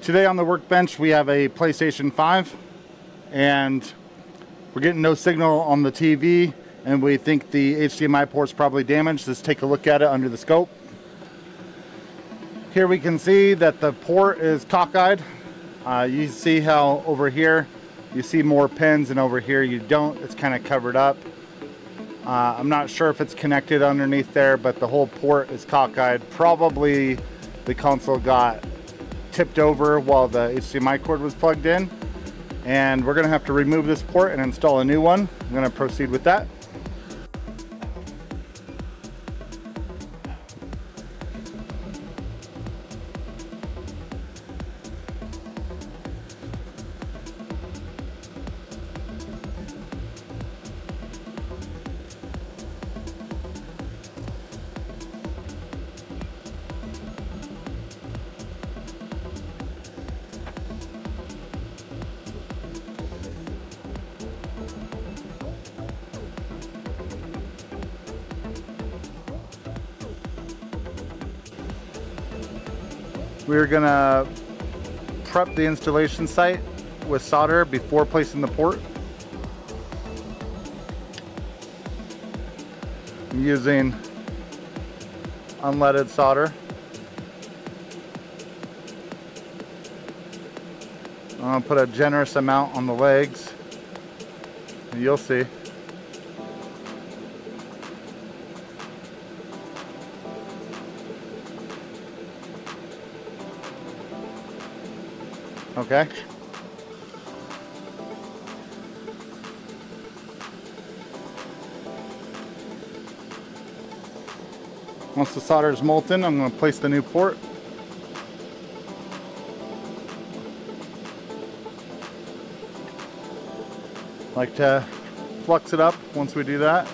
Today on the workbench we have a PlayStation 5 and we're getting no signal on the TV and we think the HDMI port's probably damaged. Let's take a look at it under the scope. Here we can see that the port is cockeyed. You see how over here you see more pins and over here you don't. It's kind of covered up. I'm not sure if it's connected underneath there, but the whole port is cockeyed. Probably the console got tipped over while the HDMI cord was plugged in, and we're going to have to remove this port and install a new one. I'm going to proceed with that. We're gonna prep the installation site with solder before placing the port. I'm using unleaded solder. I'll put a generous amount on the legs. You'll see. Okay. Once the solder is molten, I'm going to place the new port. Like to flux it up once we do that.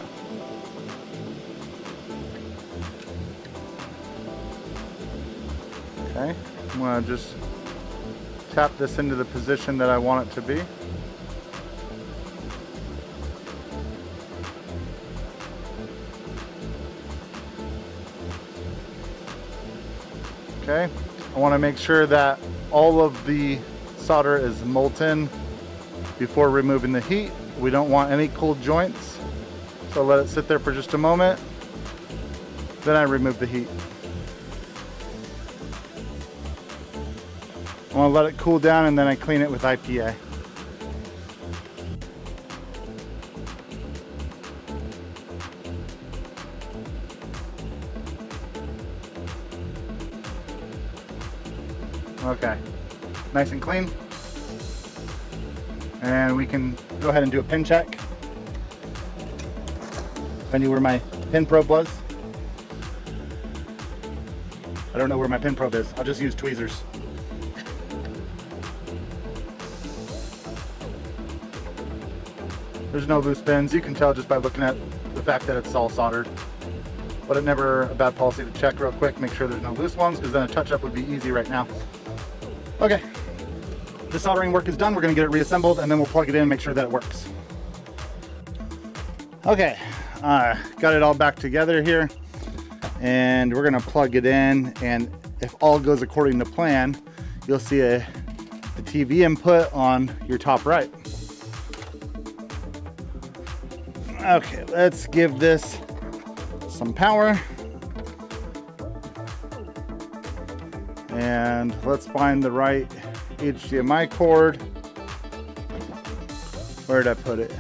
Okay, I'm going to just tap this into the position that I want it to be. Okay, I want to make sure that all of the solder is molten before removing the heat. We don't want any cold joints, so let it sit there for just a moment. Then I remove the heat. I want to let it cool down and then I clean it with IPA. Okay, nice and clean. And we can go ahead and do a pin check. I knew where my pin probe was. I don't know where my pin probe is. I'll just use tweezers. There's no loose pins. You can tell just by looking at the fact that it's all soldered. But it's never a bad policy to check real quick, make sure there's no loose ones, because then a touch-up would be easy right now. Okay, the soldering work is done. We're going to get it reassembled and then we'll plug it in and make sure that it works. Okay, got it all back together here and we're going to plug it in, and if all goes according to plan, you'll see the TV input on your top right. Okay, let's give this some power. And let's find the right HDMI cord. Where did I put it?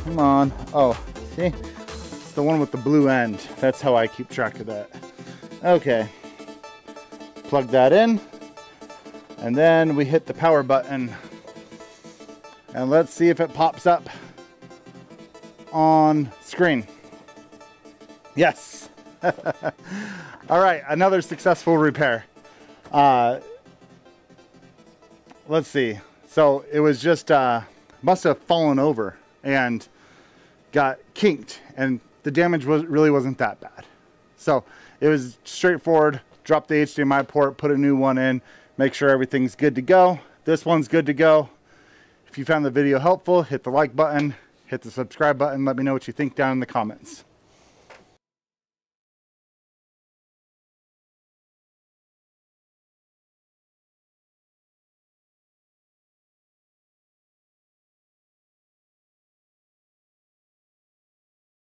Come on. Oh, see? It's the one with the blue end. That's how I keep track of that. Okay. Plug that in. And then we hit the power button. And let's see if it pops up on screen. Yes. All right, another successful repair. Let's see. So it was just must have fallen over and got kinked, and the damage really wasn't that bad. So it was straightforward. Drop the HDMI port, put a new one in, make sure everything's good to go. This one's good to go. If you found the video helpful, hit the like button, hit the subscribe button. Let me know what you think down in the comments.